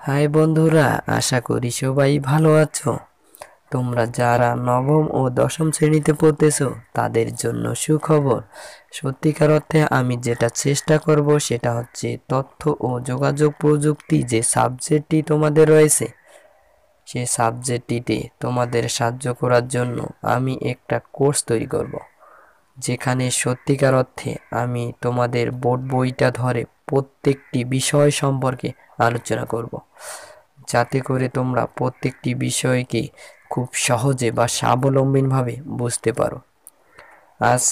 High বন্ধুরা, আশা করি সবাই ভালো আছো। তোমরা যারা নবম ও দশম শ্রেণীতে পড়তেছো তাদের জন্য সুখবর। সত্যিকার অর্থে আমি যেটা চেষ্টা করব সেটা হচ্ছে তথ্য ও যোগাযোগ প্রযুক্তি যে সাবজেক্টটি তোমাদের রয়েছে, সেই সাবজেক্টটিতে তোমাদের সাহায্য করার জন্য আমি একটা কোর্স তৈরি করব, যেখানে সত্যিকার অর্থে আমি তোমাদের বোর্ড বইটা ধরে প্রত্যেকটি বিষয় সম্পর্কে আলোচনা করব, যাতে করে তোমরা প্রত্যেকটি বিষয়কে খুব সহজে বা স্বাবলম্বীভাবে বুঝতে পারো। আজ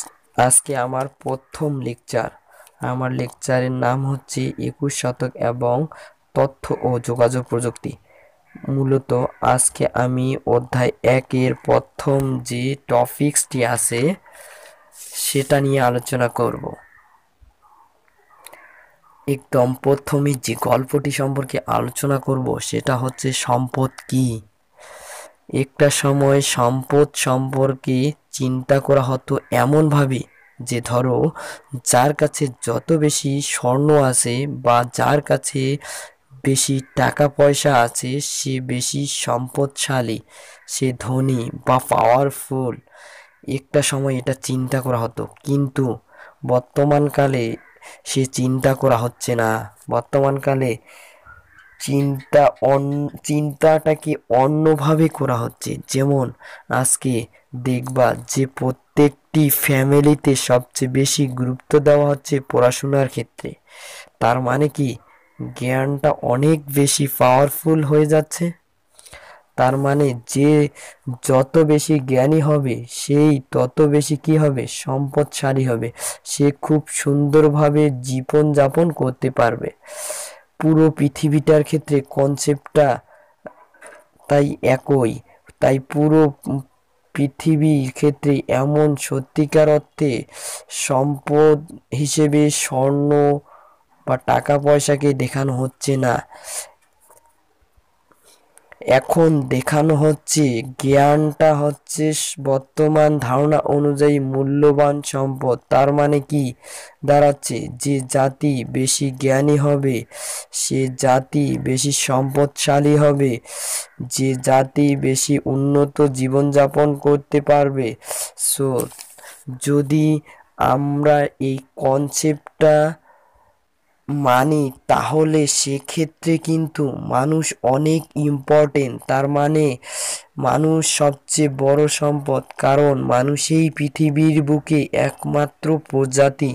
আজকে আমার প্রথম লেকচার। আমার লেকচারের নাম হচ্ছে 21 শতক এবং তথ্য ও যোগাযোগ প্রযুক্তি। মূলত আজকে আমি অধ্যায় 1-এর প্রথম যে টপিকসটি আছে সেটা নিয়ে আলোচনা করব। একদম প্রথমে যে গল্পটি সম্পর্কে আলোচনা করব সেটা হচ্ছে সম্পদ কি। একটা সময় সম্পদ সম্পর্কে চিন্তা করা হতো এমনভাবে যে ধরো, যার কাছে যত বেশি স্বর্ণ আছে বা যার কাছে বেশি টাকা পয়সা আছে সে বেশি সম্পদশালী, সে ধনী বা পাওয়ারফুল। একটা সময় এটা চিন্তা করা হতো, কিন্তু বর্তমানকালে সে চিন্তা করা হচ্ছে না। বর্তমানকালে চিন্তাটাকে অন্যভাবে করা হচ্ছে। যেমন আজকে দেখবা যে প্রত্যেকটি ফ্যামিলিতে সবচেয়ে বেশি গুরুত্ব দেওয়া হচ্ছে পড়াশোনার ক্ষেত্রে। তার মানে কি, জ্ঞানটা অনেক বেশি পাওয়ারফুল হয়ে যাচ্ছে। তার মানে যে যত বেশি জ্ঞানী হবে সেই তত বেশি কি হবে, সম্পদশালী হবে। সে খুব সুন্দরভাবে জীবন যাপন করতে পারবে। পুরো পৃথিবীটার ক্ষেত্রে কনসেপ্টটা তাই একই। তাই পুরো পৃথিবীর ক্ষেত্রে এমন সত্যিকার অর্থে সম্পদ হিসেবে স্বর্ণ বা টাকা পয়সাকে দেখানো হচ্ছে না। এখন দেখানো হচ্ছে জ্ঞানটা হচ্ছে বর্তমান ধারণা অনুযায়ী মূল্যবান সম্পদ। তার মানে কি দাঁড়াচ্ছে, যে জাতি বেশি জ্ঞানী হবে সে জাতি বেশি সম্পদশালী হবে, যে জাতি বেশি উন্নত জীবনযাপন করতে পারবে। সো যদি আমরা এই কনসেপ্টটা মানি তাহলে সেক্ষেত্রে কিন্তু মানুষ অনেক ইম্পর্টেন্ট। তার মানে মানুষ সবচেয়ে বড় সম্পদ, কারণ মানুষই পৃথিবীর বুকে একমাত্র প্রজাতি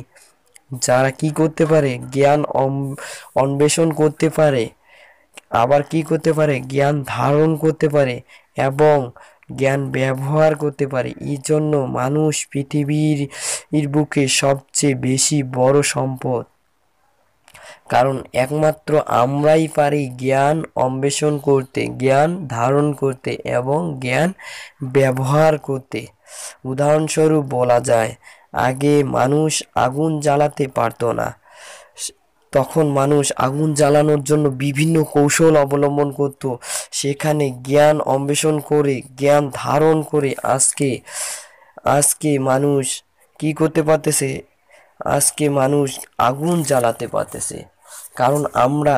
যারা কি করতে পারে, জ্ঞান অন্বেষণ করতে পারে, আবার কি করতে পারে, জ্ঞান ধারণ করতে পারে এবং জ্ঞান ব্যবহার করতে পারে। এই জন্য মানুষ পৃথিবীর বুকে সবচেয়ে বেশি বড় সম্পদ, কারণ একমাত্র আমরাই পারি জ্ঞান অন্বেষণ করতে, জ্ঞান ধারণ করতে এবং জ্ঞান ব্যবহার করতে। উদাহরণস্বরূপ বলা যায়, আগে মানুষ আগুন জ্বালাতে পারতো না। তখন মানুষ আগুন জ্বালানোর জন্য বিভিন্ন কৌশল অবলম্বন করত। সেখানে জ্ঞান অন্বেষণ করে, জ্ঞান ধারণ করে আজকে মানুষ কি করতে পারতেছে, আজকে মানুষ আগুন জ্বালাতে পারতেছে। কারণ আমরা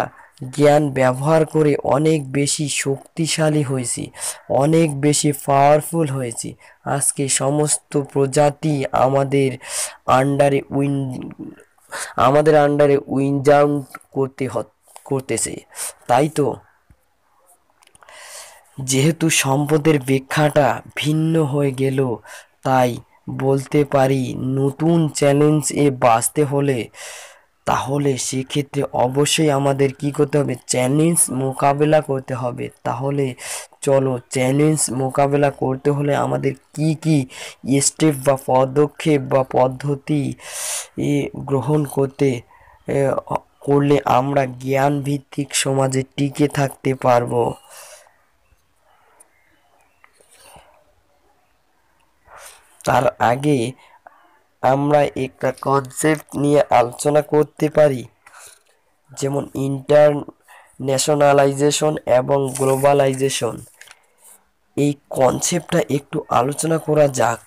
জ্ঞান ব্যবহার করে অনেক বেশি শক্তিশালী হয়েছি, অনেক বেশি পাওয়ারফুল হয়েছি। আজকে সমস্ত প্রজাতি আমাদের আন্ডারে উইনজাউন করতেছে। তাই তো, যেহেতু সম্পদের ব্যাখ্যাটা ভিন্ন হয়ে গেল, তাই বলতে পারি নতুন চ্যালেঞ্জ এ বাঁচতে হলে তাহলে সেক্ষেত্রে অবশ্যই আমাদের কি করতে হবে, চ্যালেঞ্জ মোকাবেলা করতে হবে। তাহলে চলো, চ্যালেঞ্জ মোকাবেলা করতে হলে আমাদের কি কি স্টেপ বা পদক্ষেপ বা পদ্ধতি গ্রহণ করলে আমরা জ্ঞান ভিত্তিক সমাজে টিকে থাকতে পারবো। তার আগে আমরা একটা কনসেপ্ট নিয়ে আলোচনা করতে পারি, যেমন ইন্টারন্যাশনালাইজেশন এবং গ্লোবালাইজেশন। এই কনসেপ্টটা একটু আলোচনা করা যাক।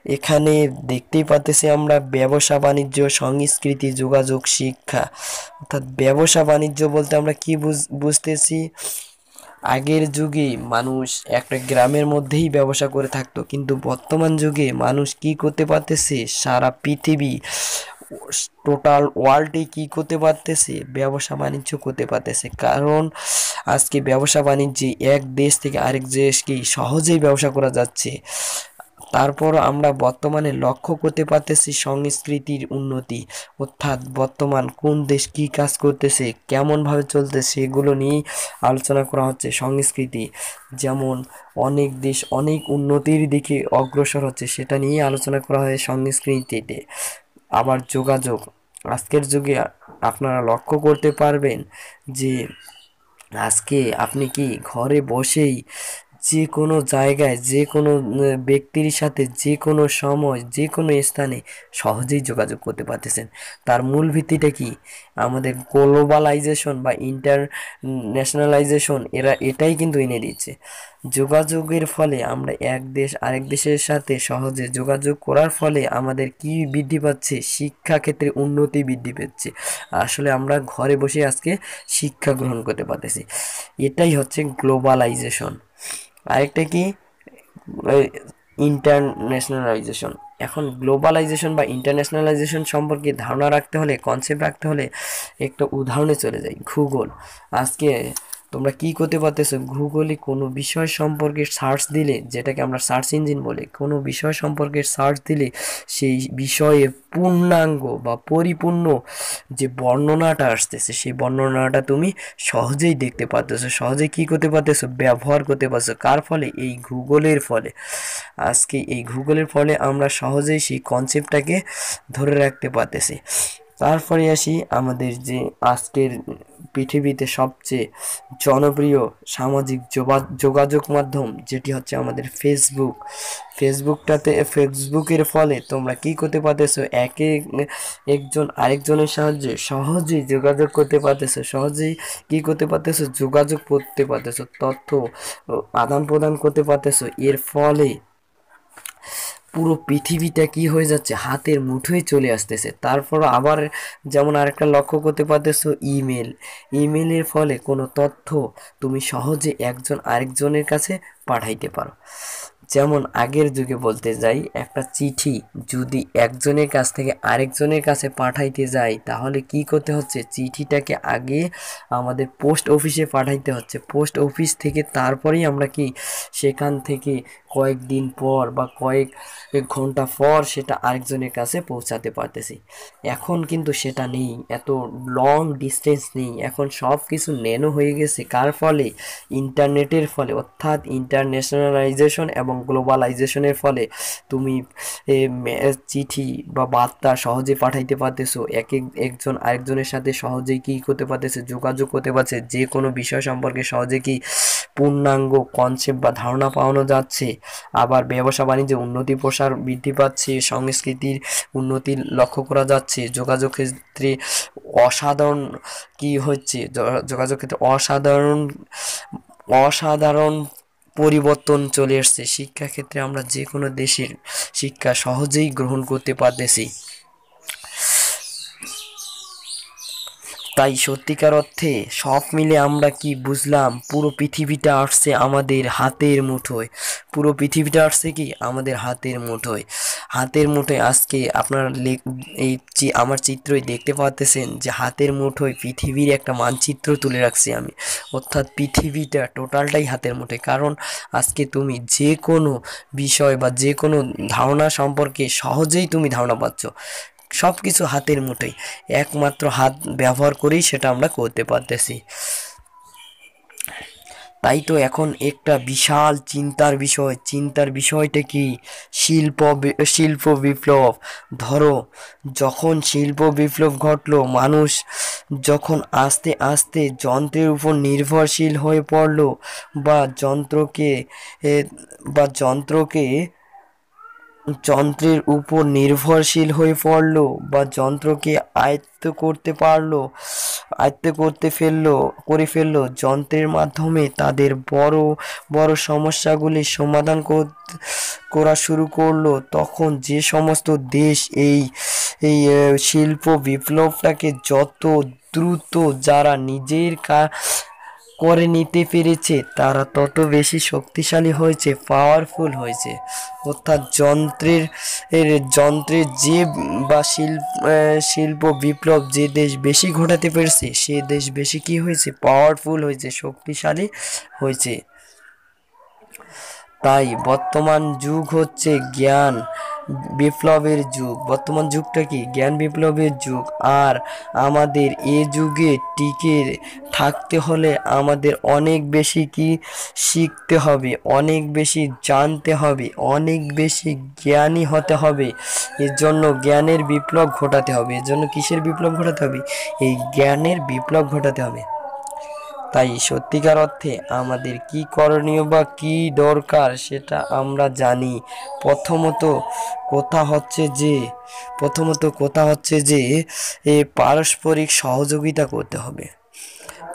এখানে দেখতেই পাচ্তেছি আমরা ব্যবসা বাণিজ্য, সংস্কৃতি, যোগাযোগ, শিক্ষা। অর্থাৎ ব্যবসা বাণিজ্য বলতে আমরা কি বুঝতেছি? আগের যুগে মানুষ একটা গ্রামের মধ্যেই ব্যবসা করে থাকতো, কিন্তু বর্তমান যুগে মানুষ কি করতে পারতেছে? সারা পৃথিবী, টোটাল ওয়ার্ল্ডে কি করতে পারতেছে? ব্যবসা বাণিজ্য করতে পারতেছে। কারণ আজকে ব্যবসা বাণিজ্যে এক দেশ থেকে আরেক দেশকে সহজেই ব্যবসা করা যাচ্ছে। তারপর আমরা বর্তমানে লক্ষ্য করতে পারতেছি সংস্কৃতির উন্নতি, অর্থাৎ বর্তমান কোন দেশ কি কাজ করতেছে, কেমনভাবে চলতেছে, এগুলো নিয়েই আলোচনা করা হচ্ছে। সংস্কৃতি যেমন অনেক দেশ অনেক উন্নতির দিকে অগ্রসর হচ্ছে, সেটা নিয়েই আলোচনা করা হয় সংস্কৃতিতে। আবার যোগাযোগ, আজকের যুগে আপনারা লক্ষ্য করতে পারবেন যে আজকে আপনি কি ঘরে বসেই যে কোনো জায়গায় যে কোনো ব্যক্তির সাথে যে কোনো সময় যে কোনো স্থানে সহজেই যোগাযোগ করতে পারতেছেন। তার মূল ভিত্তিটা কি? আমাদের গ্লোবালাইজেশন বা ইন্টারন্যাশনালাইজেশন, এটাই কিন্তু এনে দিচ্ছে। যোগাযোগের ফলে আমরা এক দেশ আরেক দেশের সাথে সহজে যোগাযোগ করার ফলে আমাদের কি বৃদ্ধি পাচ্ছে? শিক্ষা ক্ষেত্রে উন্নতি বৃদ্ধি পাচ্ছে। আসলে আমরা ঘরে বসে আজকে শিক্ষা গ্রহণ করতে পারতেছি। এটাই হচ্ছে গ্লোবালাইজেশন। আরেকটা কি? ইন্টারন্যাশনালাইজেশন। এখন গ্লোবালাইজেশন বা ইন্টারন্যাশনালাইজেশন সম্পর্কে ধারণা রাখতে হলে, কনসেপ্ট রাখতে হলে একটা উদাহরণে চলে যাই, ভূগোল। আজকে তোমরা কি করতে পারতেছো? গুগলে কোনো বিষয় সম্পর্কে সার্চ দিলে, যেটাকে আমরা সার্চ ইঞ্জিন বলি, কোনো বিষয় সম্পর্কে সার্চ দিলে সেই বিষয়ে পূর্ণাঙ্গ বা পরিপূর্ণ যে বর্ণনাটা আসতেছে, সেই বর্ণনাটা তুমি সহজেই দেখতে পারতেছো, সহজেই কি করতে পারতেছো? ব্যবহার করতে পারছো। কার ফলে? এই গুগলের ফলে। আজকে এই গুগলের ফলে আমরা সহজেই সেই কনসেপ্টটাকে ধরে রাখতে পারতেছি। তারপরে আসি আমাদের যে আজকের পৃথিবীতে সবচেয়ে জনপ্রিয় সামাজিক যোগাযোগ মাধ্যম, যেটি হচ্ছে আমাদের ফেসবুক। ফেসবুকের ফলে তোমরা কি করতে পারতেছো? একজন আরেকজনের সাহায্যে সহজেই যোগাযোগ করতে পারতেছো, সহজেই কি করতে পারতেছো? যোগাযোগ করতে পারতেছো, তথ্য আদান প্রদান করতে পারতেছো। এর ফলে পুরো পৃথিবীটা কি হয়ে যাচ্ছে? হাতের মুঠোয় চলে আসতেছে। তারপর আবার যেমন আরেকটা লক্ষ্য করতে পারতেছো, ইমেলের ফলে কোনো তথ্য তুমি সহজে একজন আরেকজনের কাছে পাঠাইতে পারো। যেমন আগের যুগে বলতে যাই, একটা চিঠি যদি একজনের কাছ থেকে আরেকজনের কাছে পাঠাইতে যাই, তাহলে কি করতে হচ্ছে? চিঠিটাকে আগে আমাদের পোস্ট অফিসে পাঠাইতে হচ্ছে। পোস্ট অফিস থেকে তারপরেই আমরা কি সেখান থেকে কয়েকদিন পর বা কয়েক ঘন্টা পর সেটা আরেকজনের কাছে পৌঁছাতে পারতেছি। এখন কিন্তু সেটা নেই, এত লং ডিস্টেন্স নেই, এখন সব কিছু ন্যানো হয়ে গেছে। কার ফলে? ইন্টারনেটের ফলে, অর্থাৎ ইন্টারন্যাশনালাইজেশন এবং গ্লোবালাইজেশনের ফলে তুমি চিঠি বা বার্তা সহজে পাঠাইতে পারতেছো, একজন আরেকজনের সাথে সহজেই কি করতে পারতেছে? যোগাযোগ করতে পারছে। যে কোনো বিষয় সম্পর্কে সহজে কি পূর্ণাঙ্গ কনসেপ্ট বা ধারণা পাওয়ানো যাচ্ছে। আবার ব্যবসা বাণিজ্যে উন্নতি প্রসার বৃদ্ধি পাচ্ছে, সংস্কৃতির উন্নতি লক্ষ্য করা যাচ্ছে। যোগাযোগ ক্ষেত্রে অসাধারণ কি হচ্ছে? যোগাযোগ ক্ষেত্রে অসাধারণ পরিবর্তন চলে আসছে। শিক্ষা ক্ষেত্রে আমরা যে কোনো দেশের শিক্ষা সহজেই গ্রহণ করতে পারতেছি। তাই সত্যিকার অর্থে সব মিলে আমরা কি বুঝলাম? পুরো পৃথিবীটা আসছে আমাদের হাতের মুঠোয়। পুরো পৃথিবীটা আসছে কি আমাদের হাতের মুঠোয়। হাতের মুঠোয় আজকে আপনারা আমার চিত্রই দেখতে পাচ্ছেন যে হাতের মুঠোয় পৃথিবীর একটা মানচিত্র তুলে রাখছি আমি। অর্থাৎ পৃথিবীটা টোটালটাই হাতের মুঠোয়। কারণ আজকে তুমি যে কোনো বিষয় বা যে কোনো ধারণা সম্পর্কে সহজেই তুমি ধারণা পাচ্ছ। সব কিছু হাতের মুঠোয়, একমাত্র হাত ব্যবহার করেই সেটা আমরা করতে পারতেছি। তাই তো এখন একটা বিশাল চিন্তার বিষয়টা কি? শিল্প বিপ্লব। ধরো যখন শিল্প বিপ্লব ঘটলো, মানুষ যখন আস্তে আস্তে যন্ত্রের উপর নির্ভরশীল হয়ে পড়লো, বা যন্ত্রকে যন্ত্রের উপর নির্ভরশীল হয়ে পড়লো বা যন্ত্রকে আয়ত্ত করে ফেললো যন্ত্রের মাধ্যমে তাদের বড় বড় সমস্যাগুলি সমাধান করা শুরু করলো, তখন যে সমস্ত দেশ এই এই শিল্প বিপ্লবটাকে যত দ্রুত যারা নিজের করে নিতে পেরেছে তারা তত বেশি শক্তিশালী হয়েছে, পাওয়ারফুল হয়েছে। অর্থাৎ যন্ত্রের যে বা শিল্প বিপ্লব যে দেশ বেশি ঘটাতে পেরেছে সে দেশ বেশি কি হয়েছে, পাওয়ারফুল হয়েছে, শক্তিশালী হয়েছে। তাই বর্তমান যুগ হচ্ছে জ্ঞান বিপ্লবের যুগ। বর্তমান যুগটা কি, জ্ঞান বিপ্লবের যুগ। আর আমাদের এ যুগে টিকে থাকতে হলে আমাদের অনেক বেশি কি শিখতে হবে, অনেক বেশি জানতে হবে, অনেক বেশি জ্ঞানী হতে হবে। এর জন্য জ্ঞানের বিপ্লব ঘটাতে হবে। এর জন্য কিসের বিপ্লব ঘটাতে হবে, এই জ্ঞানের বিপ্লব ঘটাতে হবে। তাই সত্যিকার অর্থে আমাদের কি করণীয় বা কি দরকার সেটা আমরা জানি। প্রথমত কথা হচ্ছে যে পারস্পরিক সহযোগিতা করতে হবে।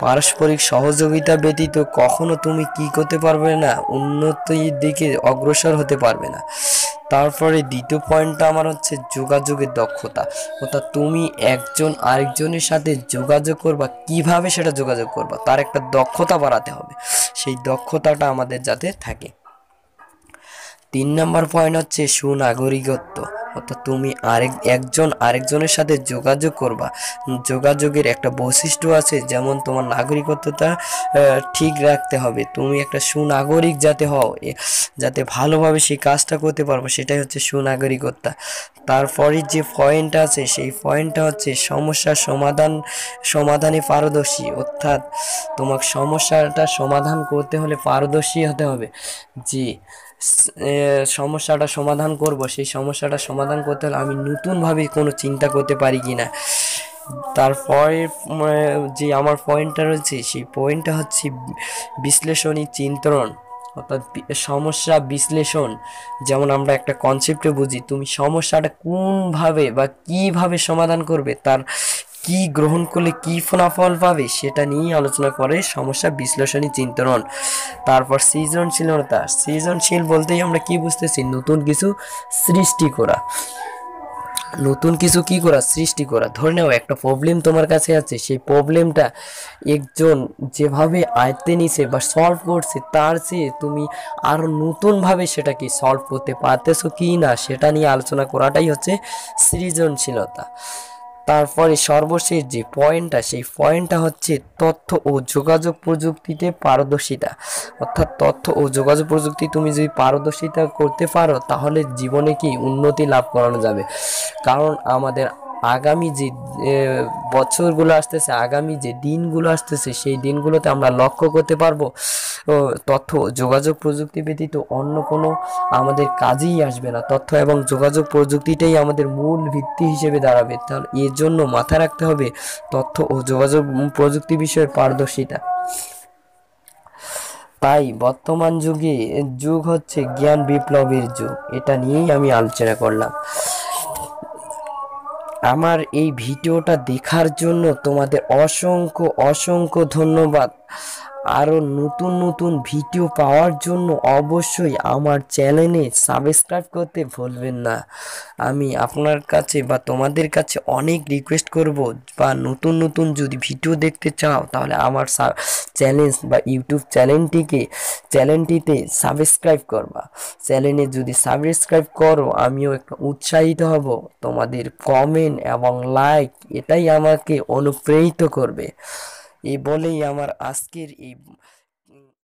পারস্পরিক সহযোগিতা ব্যতীত কখনো তুমি কি করতে পারবে না, উন্নতির দিকে অগ্রসর হতে পারবে না। তারপরে দ্বিতীয় পয়েন্টটা আমার হচ্ছে যোগাযোগের দক্ষতা। অর্থাৎ তুমি একজন আরেকজনের সাথে যোগাযোগ করবা, কিভাবে সেটা যোগাযোগ করবা তার একটা দক্ষতা বাড়াতে হবে, সেই দক্ষতাটা আমাদের যাতে থাকে। 3 নম্বর পয়েন্ট হচ্ছে সুনাগরিকত্ব। অর্থাৎ তুমি একজন আরেকজনের সাথে যোগাযোগ করবা, যোগাযোগের একটা বৈশিষ্ট্য আছে, যেমন তোমার নাগরিকত্বটা ঠিক রাখতে হবে। তুমি একটা সুনাগরিক যাতে হও, যাতে ভালোভাবে সেই কাজটা করতে পারবো, সেটাই হচ্ছে সুনাগরিকতা। তারপরে যে পয়েন্টটা আছে সেই পয়েন্টটা হচ্ছে সমাধানে পারদর্শী। অর্থাৎ তোমাকে সমস্যাটা সমাধান করতে হলে পারদর্শী হতে হবে। যে সমস্যাটা সমাধান করব, সেই সমস্যাটা সমাধান করতে হলে আমি নতুনভাবে কোনো চিন্তা করতে পারি কি না। তারপরে যে আমার পয়েন্টটা রয়েছে সেই পয়েন্টটা হচ্ছে বিশ্লেষণী চিন্তন। অর্থাৎ সমস্যা বিশ্লেষণ, যেমন আমরা একটা কনসেপ্টে বুঝি, তুমি সমস্যাটা কোনভাবে বা কিভাবে সমাধান করবে, তার কি গ্রহণ করলে কি ফলাফল পাবে সেটা নিয়েই আলোচনা করে সমস্যা বিশ্লেষণী চিন্তন। তারপর সৃজনশীল বলতেই আমরা কি বুঝতেছি, নতুন কিছু সৃষ্টি করা। সৃষ্টি করা। ধরে নাও একটা প্রবলেম তোমার কাছে আছে, সেই প্রবলেমটা একজন যেভাবে আয়ত্তে নিছে বা সলভ করছে তার চেয়ে তুমি আরো নতুনভাবে সেটাকে সলভ করতে পারতেছো কি না সেটা নিয়ে আলোচনা করাটাই হচ্ছে সৃজনশীলতা। তারপরে সর্বশেষ যে পয়েন্টটা, সেই পয়েন্টটা হচ্ছে তথ্য ও যোগাযোগ প্রযুক্তিতে পারদর্শিতা। অর্থাৎ তথ্য ও যোগাযোগ প্রযুক্তি তুমি যদি পারদর্শিতা করতে পারো তাহলে জীবনে কি উন্নতি লাভ করানো যাবে। কারণ আমাদের আগামী যে বছরগুলো আসতেছে, আগামী যে দিনগুলো আসতেছে, সেই দিনগুলোতে আমরা লক্ষ্য করতে পারবো তথ্য যোগাযোগ প্রযুক্তি ব্যতীত অন্য কোনো আমাদের কাজেই আসবে না। তথ্য এবং যোগাযোগ প্রযুক্তিটাই আমাদের মূল ভিত্তি হিসেবে দাঁড়াবে। তাহলে এর জন্য মাথায় রাখতে হবে তথ্য ও যোগাযোগ প্রযুক্তি বিষয়ে পারদর্শিতা। তাই বর্তমান যুগ হচ্ছে জ্ঞান বিপ্লবের যুগ। এটা নিয়েই আমি আলোচনা করলাম। আমার এই ভিডিওটা দেখার জন্য তোমাদের অসংখ্য অসংখ্য ধন্যবাদ। আরও নতুন নতুন ভিডিও পাওয়ার জন্য অবশ্যই আমার চ্যানেলে সাবস্ক্রাইব করতে ভুলবেন না। আমি আপনার কাছে বা তোমাদের কাছে অনেক রিকোয়েস্ট করব, বা নতুন নতুন যদি ভিডিও দেখতে চাও তাহলে আমার চ্যানেল বা ইউটিউব চ্যানেলটিতে সাবস্ক্রাইব করবা। চ্যানেলে যদি সাবস্ক্রাইব করো আমিও একটু উৎসাহিত হব। তোমাদের কমেন্ট এবং লাইক এটাই আমাকে অনুপ্রেরিত করবে। এই বলেই আমার আজকের এই